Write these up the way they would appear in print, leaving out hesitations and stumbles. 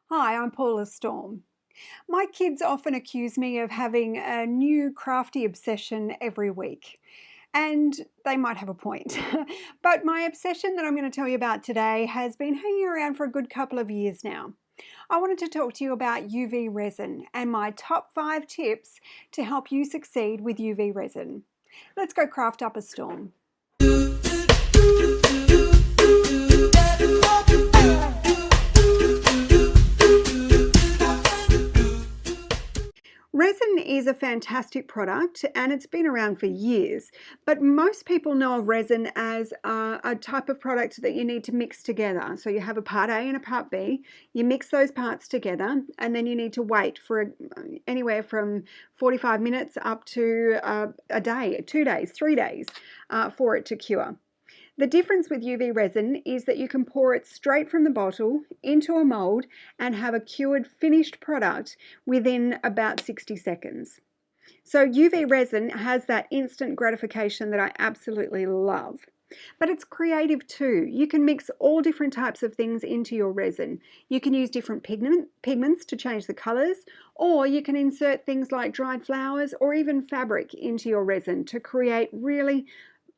Hi, I'm Paula Storm. My kids often accuse me of having a new crafty obsession every week, and they might have a point. But my obsession that I'm going to tell you about today has been hanging around for a good couple of years now. I wanted to talk to you about UV resin and my top 5 tips to help you succeed with UV resin. Let's go craft up a storm. Resin is a fantastic product and it's been around for years, but most people know of resin as a type of product that you need to mix together. So you have a part A and a part B, you mix those parts together, and then you need to wait for anywhere from 45 minutes up to a day, 2 days, 3 days for it to cure. The difference with UV resin is that you can pour it straight from the bottle into a mold and have a cured finished product within about 60 seconds. So UV resin has that instant gratification that I absolutely love. But it's creative too. You can mix all different types of things into your resin. You can use different pigments to change the colors, or you can insert things like dried flowers or even fabric into your resin to create really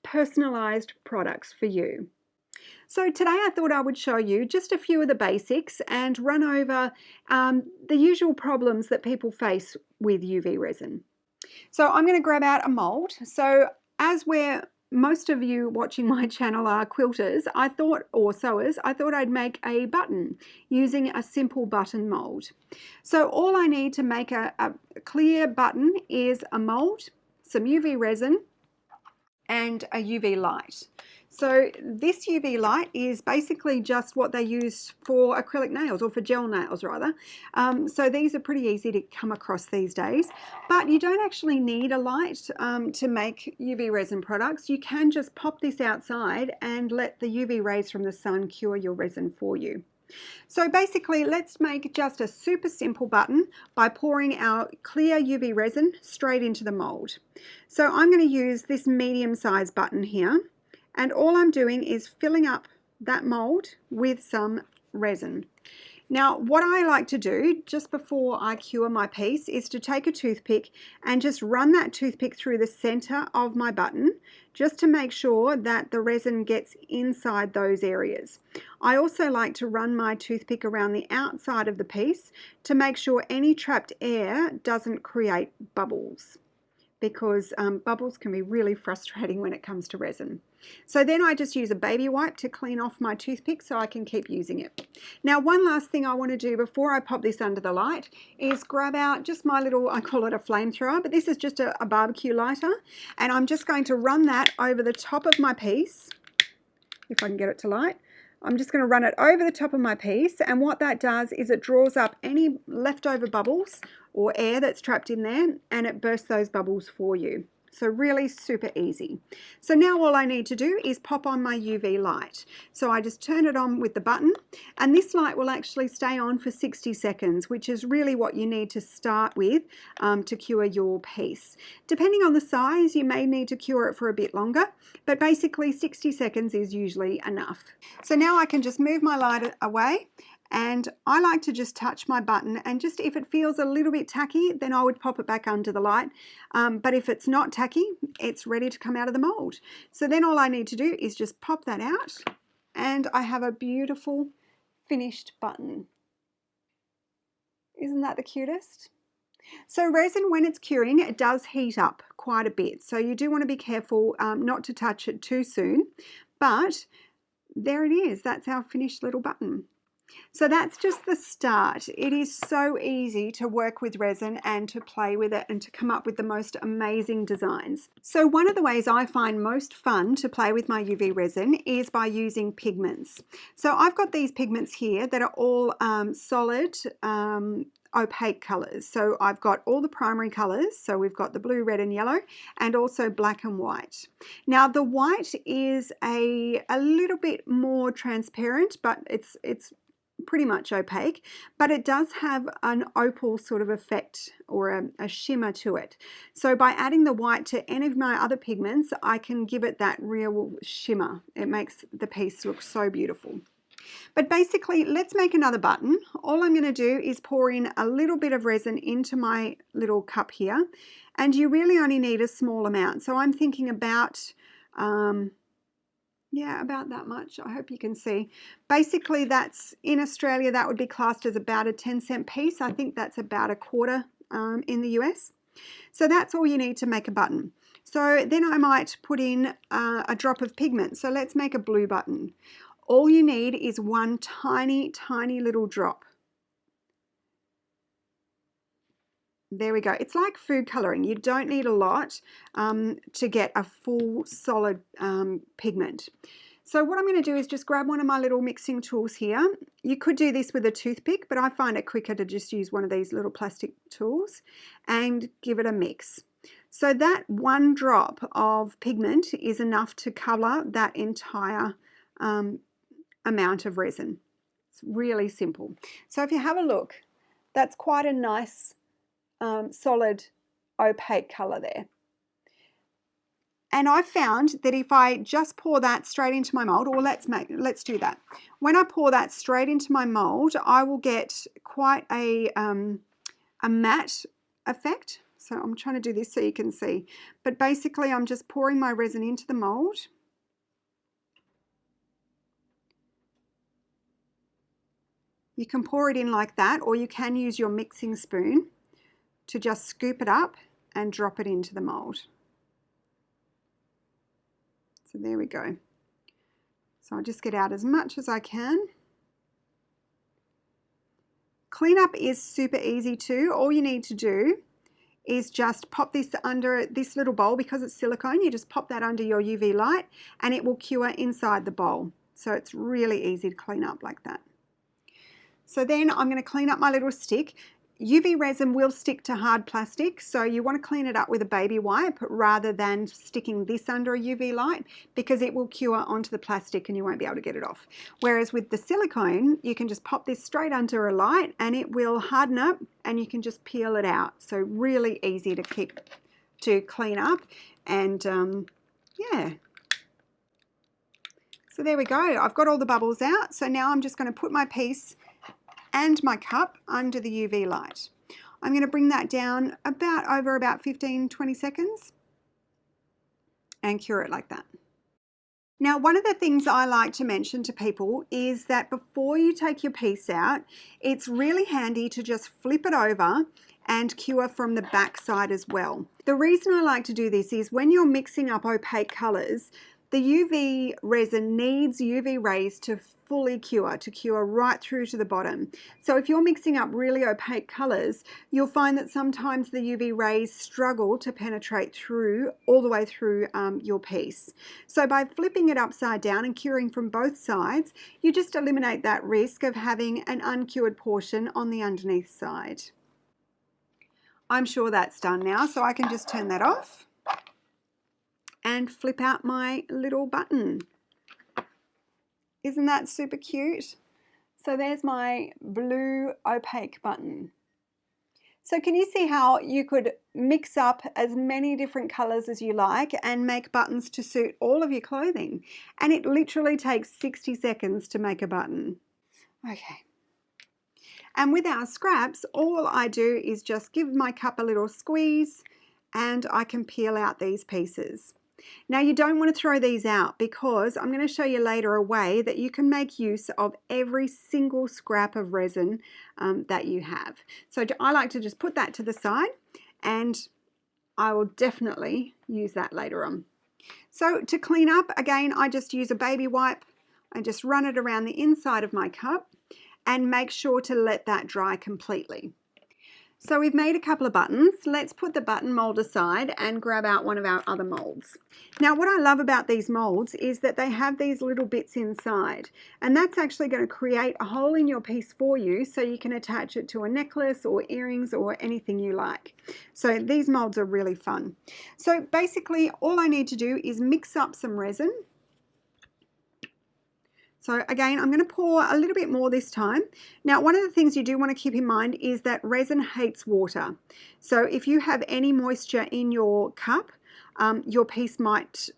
personalized products for you. So today I thought I would show you just a few of the basics and run over the usual problems that people face with UV resin. So I'm going to grab out a mold. So as most of you watching my channel are quilters, or sewers, I thought I'd make a button using a simple button mold. So all I need to make a clear button is a mold, some UV resin, and a UV light. So this UV light is basically just what they use for acrylic nails, or for gel nails rather. So these are pretty easy to come across these days, but you don't actually need a light to make UV resin products. You can just pop this outside and let the UV rays from the sun cure your resin for you. So basically, let's make just a super simple button by pouring our clear UV resin straight into the mold. So I'm going to use this medium-sized button here, and all I'm doing is filling up that mold with some resin. Now, what I like to do just before I cure my piece is to take a toothpick and just run that toothpick through the center of my button, just to make sure that the resin gets inside those areas. I also like to run my toothpick around the outside of the piece to make sure any trapped air doesn't create bubbles, because bubbles can be really frustrating when it comes to resin. So then I just use a baby wipe to clean off my toothpick so I can keep using it. Now, one last thing I want to do before I pop this under the light is grab out just my little, I call it a flamethrower, but this is just a barbecue lighter, and I'm just going to run that over the top of my piece, if I can get it to light. I'm just going to run it over the top of my piece, and what that does is it draws up any leftover bubbles or air that's trapped in there, and it bursts those bubbles for you. So really super easy. So now all I need to do is pop on my UV light. So I just turn it on with the button, and this light will actually stay on for 60 seconds, which is really what you need to start with to cure your piece. Depending on the size, you may need to cure it for a bit longer, but basically 60 seconds is usually enough. So now I can just move my light away, and I like to just touch my button, and just if it feels a little bit tacky, then I would pop it back under the light. But if it's not tacky, it's ready to come out of the mold. So then all I need to do is just pop that out, and I have a beautiful finished button. Isn't that the cutest? So resin, when it's curing, it does heat up quite a bit. So you do want to be careful not to touch it too soon. But there it is. That's our finished little button. So that's just the start. It is so easy to work with resin and to play with it and to come up with the most amazing designs. So one of the ways I find most fun to play with my UV resin is by using pigments. So I've got these pigments here that are all solid opaque colors. So I've got all the primary colors. So we've got the blue, red and yellow, and also black and white. Now the white is a little bit more transparent, but it's pretty much opaque, but it does have an opal sort of effect, or a shimmer to it. So by adding the white to any of my other pigments, I can give it that real shimmer. It makes the piece look so beautiful. But basically, let's make another button. All I'm going to do is pour in a little bit of resin into my little cup here, and you really only need a small amount. So I'm thinking about, yeah, about that much. I hope you can see. Basically, that's in Australia, that would be classed as about a 10-cent piece. I think that's about a quarter in the US. So that's all you need to make a button. So then I might put in a drop of pigment. So let's make a blue button. All you need is one tiny, tiny little drop. There we go. It's like food coloring. You don't need a lot to get a full solid pigment. So what I'm going to do is just grab one of my little mixing tools here. You could do this with a toothpick, but I find it quicker to just use one of these little plastic tools and give it a mix. So that one drop of pigment is enough to cover that entire amount of resin. It's really simple. So if you have a look, that's quite a nice solid opaque color there. And I found that if I just pour that straight into my mold, or let's do that. When I pour that straight into my mold, I will get quite a matte effect. So I'm trying to do this so you can see. But basically, I'm just pouring my resin into the mold. You can pour it in like that, or you can use your mixing spoon to just scoop it up and drop it into the mold. So there we go. So I'll just get out as much as I can. Cleanup is super easy too. All you need to do is just pop this under this little bowl. Because it's silicone, you just pop that under your UV light and it will cure inside the bowl. So it's really easy to clean up like that. So then I'm going to clean up my little stick. UV resin will stick to hard plastic, so you want to clean it up with a baby wipe rather than sticking this under a UV light, because it will cure onto the plastic and you won't be able to get it off. Whereas with the silicone, you can just pop this straight under a light and it will harden up and you can just peel it out. So really easy to clean up, and yeah. So there we go. I've got all the bubbles out. So now I'm just going to put my piece and my cup under the UV light. I'm going to bring that down over about 15-20 seconds and cure it like that. Now, one of the things I like to mention to people is that before you take your piece out, it's really handy to just flip it over and cure from the back side as well. The reason I like to do this is when you're mixing up opaque colors, the UV resin needs UV rays to fully cure, to cure right through to the bottom. So if you're mixing up really opaque colors, you'll find that sometimes the UV rays struggle to penetrate through, all the way through your piece. So by flipping it upside down and curing from both sides, you just eliminate that risk of having an uncured portion on the underneath side. I'm sure that's done now, so I can just turn that off and flip out my little button. Isn't that super cute? So there's my blue opaque button. So can you see how you could mix up as many different colors as you like and make buttons to suit all of your clothing? And it literally takes 60 seconds to make a button. Okay. And with our scraps, all I do is just give my cup a little squeeze and I can peel out these pieces. Now you don't want to throw these out, because I'm going to show you later a way that you can make use of every single scrap of resin that you have. So I like to just put that to the side, and I will definitely use that later on. So to clean up, again, I just use a baby wipe and just run it around the inside of my cup and make sure to let that dry completely. So we've made a couple of buttons. Let's put the button mold aside and grab out one of our other molds. Now what I love about these molds is that they have these little bits inside, and that's actually going to create a hole in your piece for you so you can attach it to a necklace or earrings or anything you like. So these molds are really fun. So basically all I need to do is mix up some resin. So again, I'm going to pour a little bit more this time. Now, one of the things you do want to keep in mind is that resin hates water. So if you have any moisture in your cup, your piece might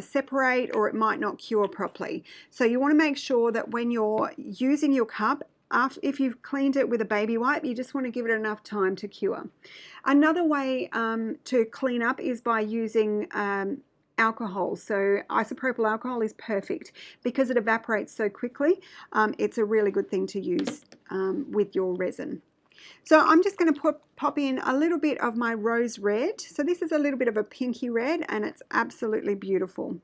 separate, or it might not cure properly. So you want to make sure that when you're using your cup, if you've cleaned it with a baby wipe, you just want to give it enough time to cure. Another way to clean up is by using alcohol. So isopropyl alcohol is perfect because it evaporates so quickly. It's a really good thing to use with your resin. So I'm just going to pop in a little bit of my rose red. So this is a little bit of a pinky red, and it's absolutely beautiful.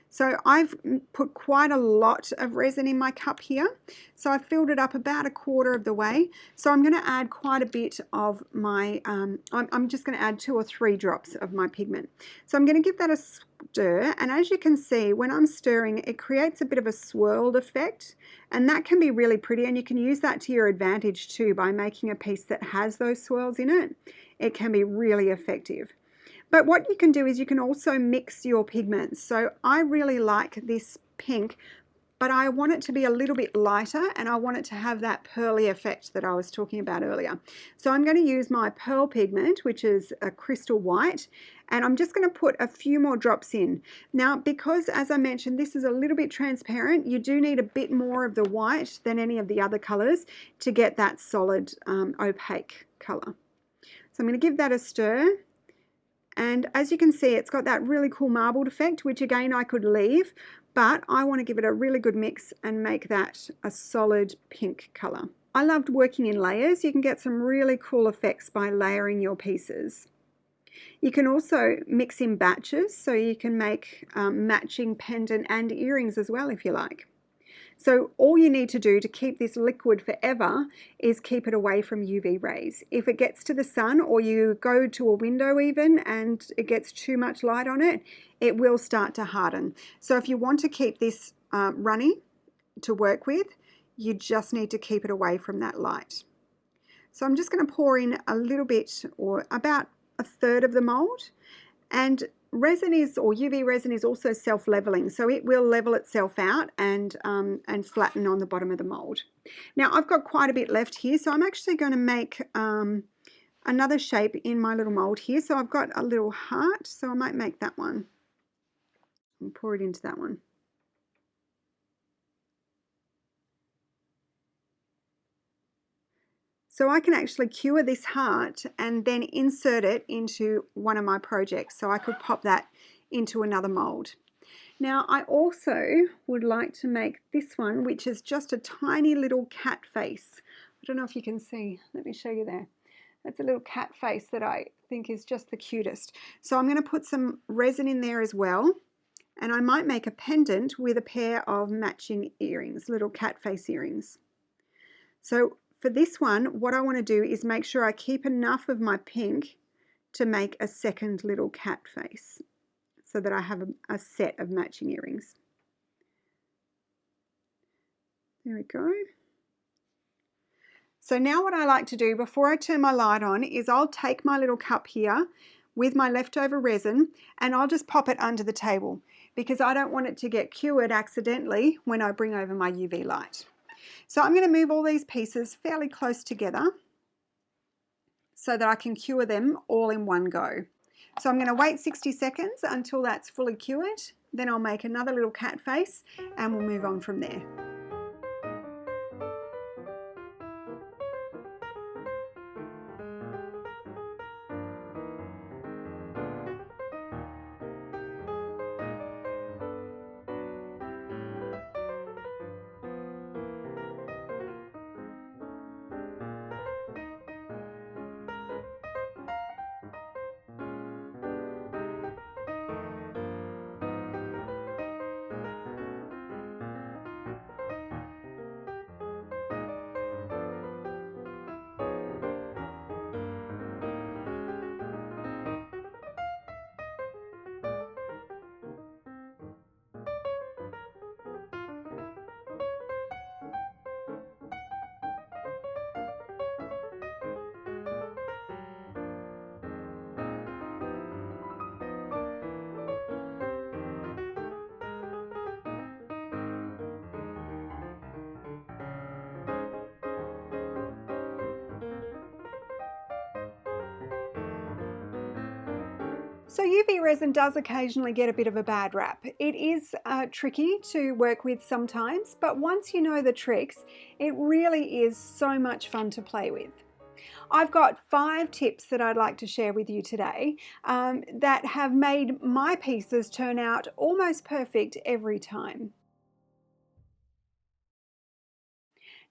So I've put quite a lot of resin in my cup here. So I've filled it up about a quarter of the way. So I'm going to add quite a bit of my, I'm just going to add 2 or 3 drops of my pigment. So I'm going to give that a stir, and as you can see, when I'm stirring, it creates a bit of a swirled effect, and that can be really pretty, and you can use that to your advantage too by making a piece that has those swirls in it. It can be really effective. But what you can do is you can also mix your pigments. So I really like this pink, but I want it to be a little bit lighter, and I want it to have that pearly effect that I was talking about earlier. So I'm going to use my pearl pigment, which is a crystal white, and I'm just going to put a few more drops in. Now, because as I mentioned, this is a little bit transparent, you do need a bit more of the white than any of the other colors to get that solid opaque color. So I'm going to give that a stir. And as you can see, it's got that really cool marbled effect, which again I could leave, but I want to give it a really good mix and make that a solid pink color. I loved working in layers. You can get some really cool effects by layering your pieces. You can also mix in batches, so you can make matching pendant and earrings as well if you like. So all you need to do to keep this liquid forever is keep it away from UV rays. If it gets to the sun, or you go to a window even and it gets too much light on it, it will start to harden. So if you want to keep this runny to work with, you just need to keep it away from that light. So I'm just going to pour in a little bit, or about 1/3 of the mold. And resin is, or UV resin is also self-leveling, so it will level itself out and flatten on the bottom of the mold. Now I've got quite a bit left here, so I'm actually going to make another shape in my little mold here. So I've got a little heart, so I might make that one and pour it into that one. So I can actually cure this heart and then insert it into one of my projects. So I could pop that into another mold. Now I also would like to make this one, which is just a tiny little cat face. I don't know if you can see. Let me show you there. That's a little cat face that I think is just the cutest. So I'm going to put some resin in there as well. And I might make a pendant with a pair of matching earrings, little cat face earrings. So for this one, what I want to do is make sure I keep enough of my pink to make a second little cat face, so that I have a set of matching earrings. There we go. So now what I like to do before I turn my light on is I'll take my little cup here with my leftover resin, and I'll just pop it under the table, because I don't want it to get cured accidentally when I bring over my UV light. So I'm going to move all these pieces fairly close together so that I can cure them all in one go. So I'm going to wait 60 seconds until that's fully cured. Then I'll make another little cat face and we'll move on from there. So UV resin does occasionally get a bit of a bad rap. It is tricky to work with sometimes, but once you know the tricks, it really is so much fun to play with. I've got 5 tips that I'd like to share with you today that have made my pieces turn out almost perfect every time.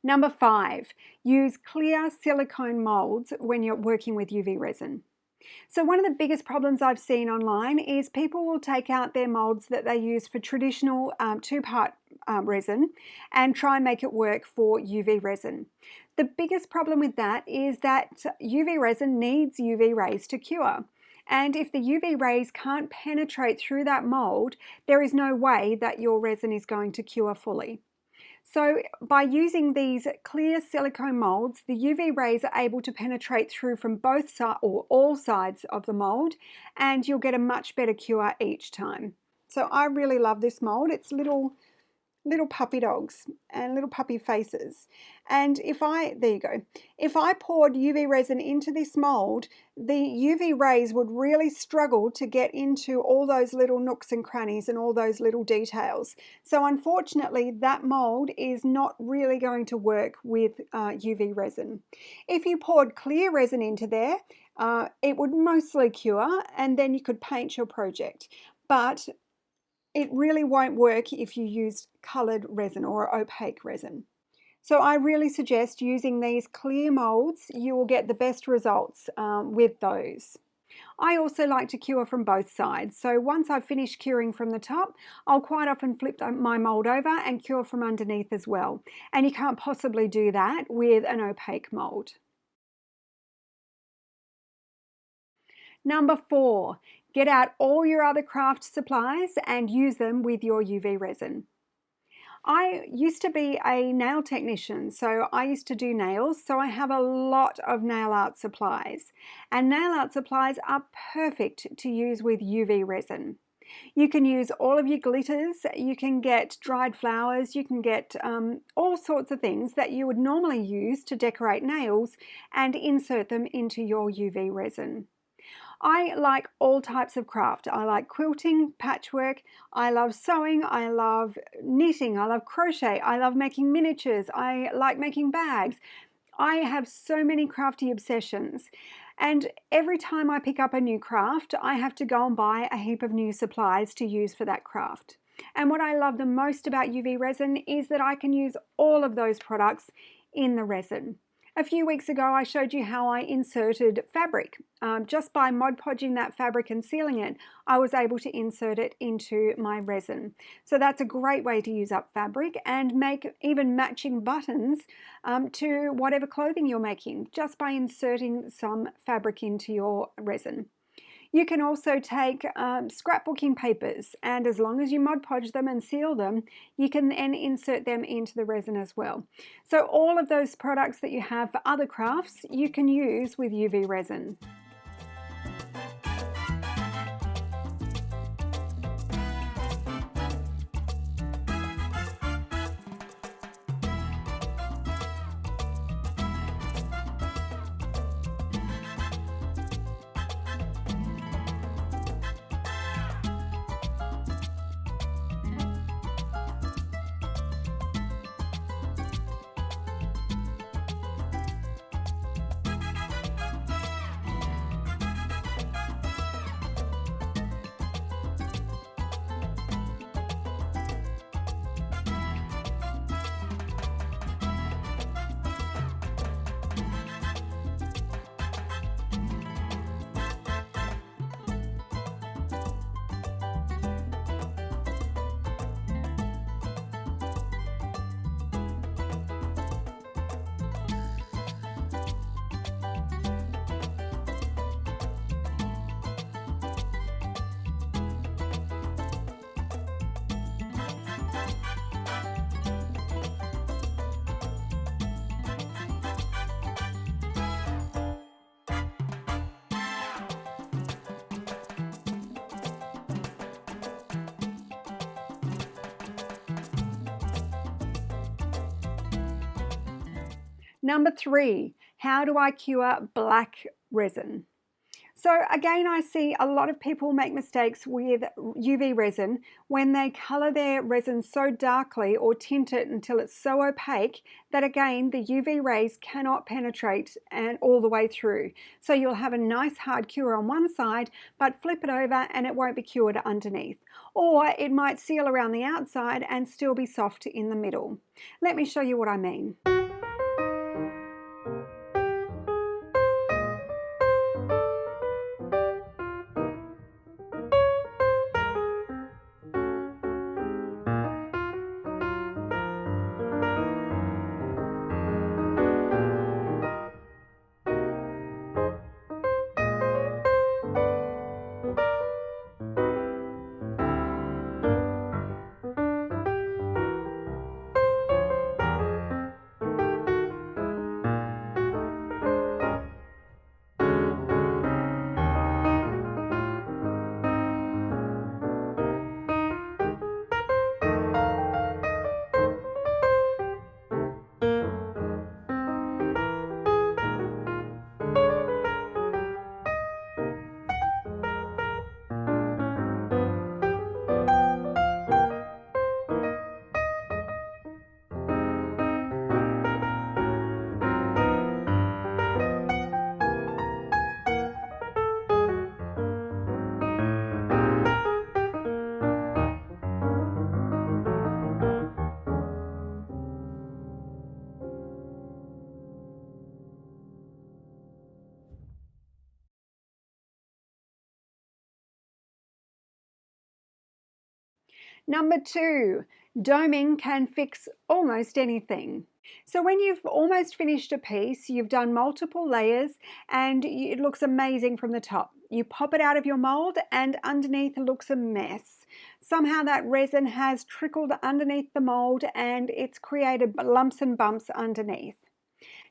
Number 5, use clear silicone molds when you're working with UV resin. So one of the biggest problems I've seen online is people will take out their molds that they use for traditional two-part resin and try and make it work for UV resin. The biggest problem with that is that UV resin needs UV rays to cure. And if the UV rays can't penetrate through that mold, there is no way that your resin is going to cure fully. So by using these clear silicone molds, the UV rays are able to penetrate through from both sides or all sides of the mold, and you'll get a much better cure each time. So I really love this mold. It's little puppy dogs and little puppy faces. And there you go. If I poured UV resin into this mold, the UV rays would really struggle to get into all those little nooks and crannies and all those little details. So unfortunately, that mold is not really going to work with UV resin. If you poured clear resin into there, it would mostly cure, and then you could paint your project. But it really won't work if you use coloured resin or opaque resin. So I really suggest using these clear molds. You will get the best results with those. I also like to cure from both sides. So once I've finished curing from the top, I'll quite often flip my mold over and cure from underneath as well. And you can't possibly do that with an opaque mold. Number 4, get out all your other craft supplies and use them with your UV resin. I used to be a nail technician, so I used to do nails, so I have a lot of nail art supplies. And nail art supplies are perfect to use with UV resin. You can use all of your glitters, you can get dried flowers, you can get all sorts of things that you would normally use to decorate nails and insert them into your UV resin. I like all types of craft. I like quilting, patchwork, I love sewing, I love knitting, I love crochet, I love making miniatures, I like making bags. I have so many crafty obsessions. And every time I pick up a new craft, I have to go and buy a heap of new supplies to use for that craft. And what I love the most about UV resin is that I can use all of those products in the resin. A few weeks ago, I showed you how I inserted fabric. Just by Mod Podging that fabric and sealing it, I was able to insert it into my resin. So that's a great way to use up fabric and make even matching buttons to whatever clothing you're making, just by inserting some fabric into your resin. You can also take scrapbooking papers, and as long as you Mod Podge them and seal them, you can then insert them into the resin as well. So all of those products that you have for other crafts, you can use with UV resin. Number 3, how do I cure black resin? So again, I see a lot of people make mistakes with UV resin when they color their resin so darkly or tint it until it's so opaque that again, the UV rays cannot penetrate and all the way through. So you'll have a nice hard cure on one side, but flip it over and it won't be cured underneath. Or it might seal around the outside and still be soft in the middle. Let me show you what I mean. Number 2, doming can fix almost anything. So when you've almost finished a piece, you've done multiple layers and it looks amazing from the top. You pop it out of your mold and underneath it looks a mess. Somehow that resin has trickled underneath the mold and it's created lumps and bumps underneath.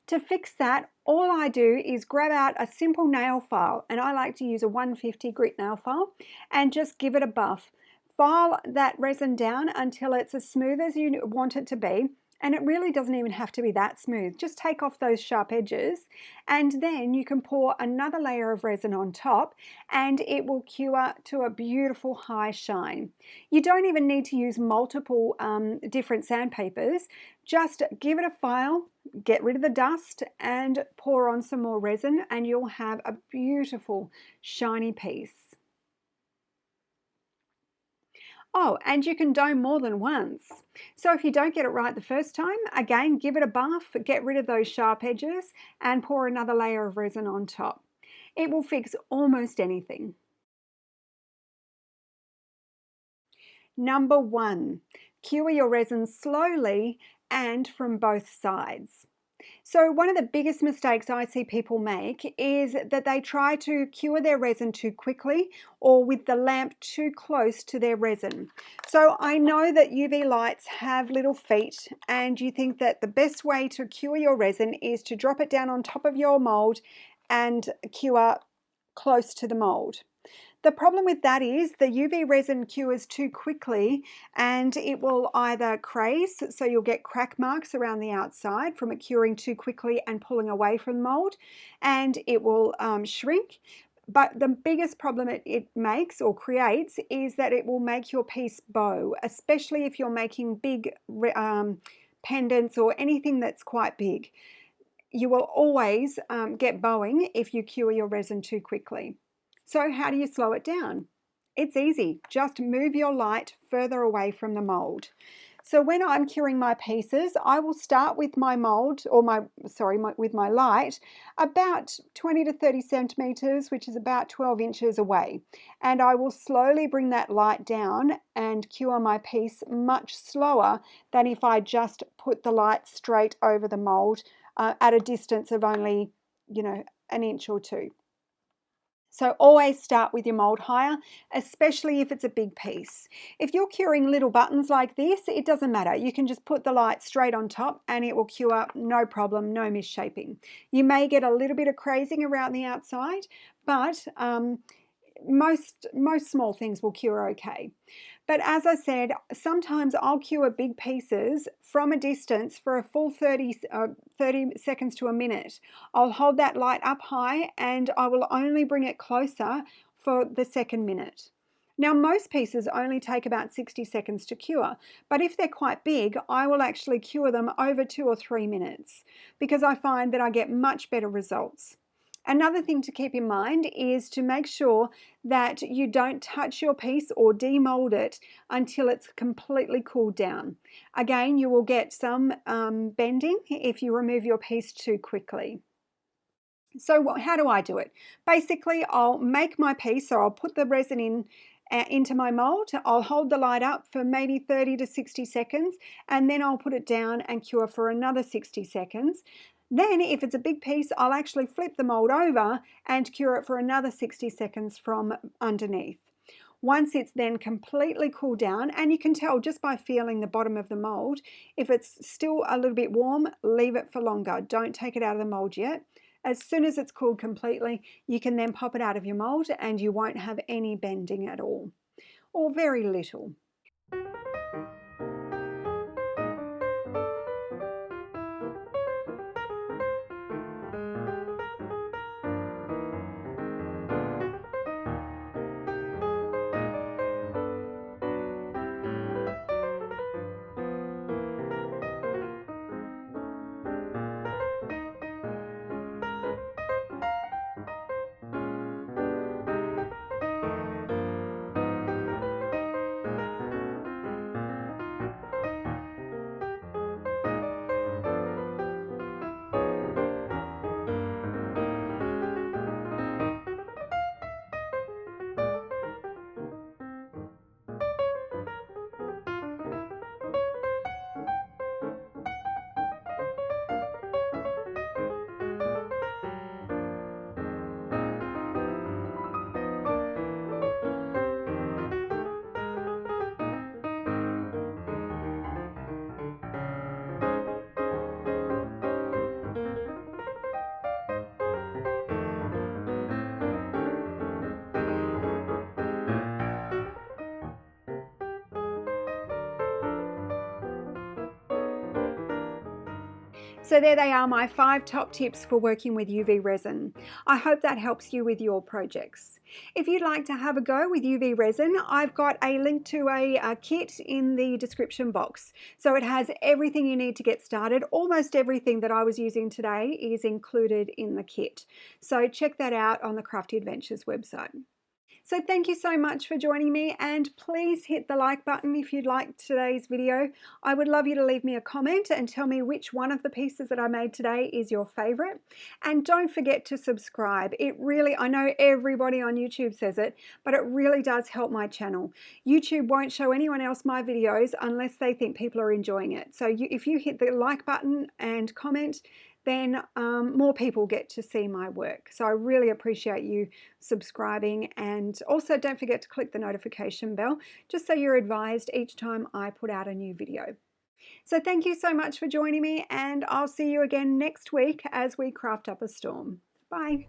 To fix that, all I do is grab out a simple nail file, and I like to use a 150 grit nail file, and just give it a buff. File that resin down until it's as smooth as you want it to be, and it really doesn't even have to be that smooth. Just take off those sharp edges, and then you can pour another layer of resin on top, and it will cure to a beautiful high shine. You don't even need to use multiple different sandpapers. Just give it a file, get rid of the dust, and pour on some more resin, and you'll have a beautiful shiny piece. Oh, and you can dome more than once. So if you don't get it right the first time, again, give it a buff, get rid of those sharp edges, and pour another layer of resin on top. It will fix almost anything. Number 1, cure your resin slowly and from both sides. So one of the biggest mistakes I see people make is that they try to cure their resin too quickly or with the lamp too close to their resin. So I know that UV lights have little feet, and you think that the best way to cure your resin is to drop it down on top of your mold and cure close to the mold. The problem with that is the UV resin cures too quickly and it will either craze, so you'll get crack marks around the outside from it curing too quickly and pulling away from the mold, and it will shrink. But the biggest problem it makes or creates is that it will make your piece bow, especially if you're making big pendants or anything that's quite big. You will always get bowing if you cure your resin too quickly. So how do you slow it down? It's easy. Just move your light further away from the mold. So when I'm curing my pieces, I will start with my mold, or with my light, about 20 to 30 centimeters, which is about 12 inches away. And I will slowly bring that light down and cure my piece much slower than if I just put the light straight over the mold at a distance of only, an inch or two. So always start with your mold higher, especially if it's a big piece. If you're curing little buttons like this, it doesn't matter. You can just put the light straight on top and it will cure, no problem, no misshaping. You may get a little bit of crazing around the outside, but most small things will cure okay. But as I said, sometimes I'll cure big pieces from a distance for a full 30 seconds to a minute. I'll hold that light up high and I will only bring it closer for the second minute. Now, most pieces only take about 60 seconds to cure, but if they're quite big, I will actually cure them over 2 or 3 minutes because I find that I get much better results. Another thing to keep in mind is to make sure that you don't touch your piece or demold it until it's completely cooled down. Again, you will get some bending if you remove your piece too quickly. So how do I do it? Basically, I'll make my piece, so I'll put the resin in into my mold. I'll hold the light up for maybe 30 to 60 seconds, and then I'll put it down and cure for another 60 seconds. Then, if it's a big piece, I'll actually flip the mold over and cure it for another 60 seconds from underneath. Once it's then completely cooled down, and you can tell just by feeling the bottom of the mold, if it's still a little bit warm, leave it for longer. Don't take it out of the mold yet. As soon as it's cooled completely, you can then pop it out of your mold and you won't have any bending at all, or very little. So there they are, my 5 top tips for working with UV resin. I hope that helps you with your projects. If you'd like to have a go with UV resin, I've got a link to a kit in the description box. So it has everything you need to get started. Almost everything that I was using today is included in the kit. So check that out on the Crafty Adventures website. So thank you so much for joining me, and please hit the like button if you'd liked today's video. I would love you to leave me a comment and tell me which one of the pieces that I made today is your favorite. And don't forget to subscribe. It really, I know everybody on YouTube says it, but it really does help my channel. YouTube won't show anyone else my videos unless they think people are enjoying it. So if you hit the like button and comment, then more people get to see my work. So I really appreciate you subscribing, and also don't forget to click the notification bell just so you're advised each time I put out a new video. So thank you so much for joining me, and I'll see you again next week as we craft up a storm. Bye.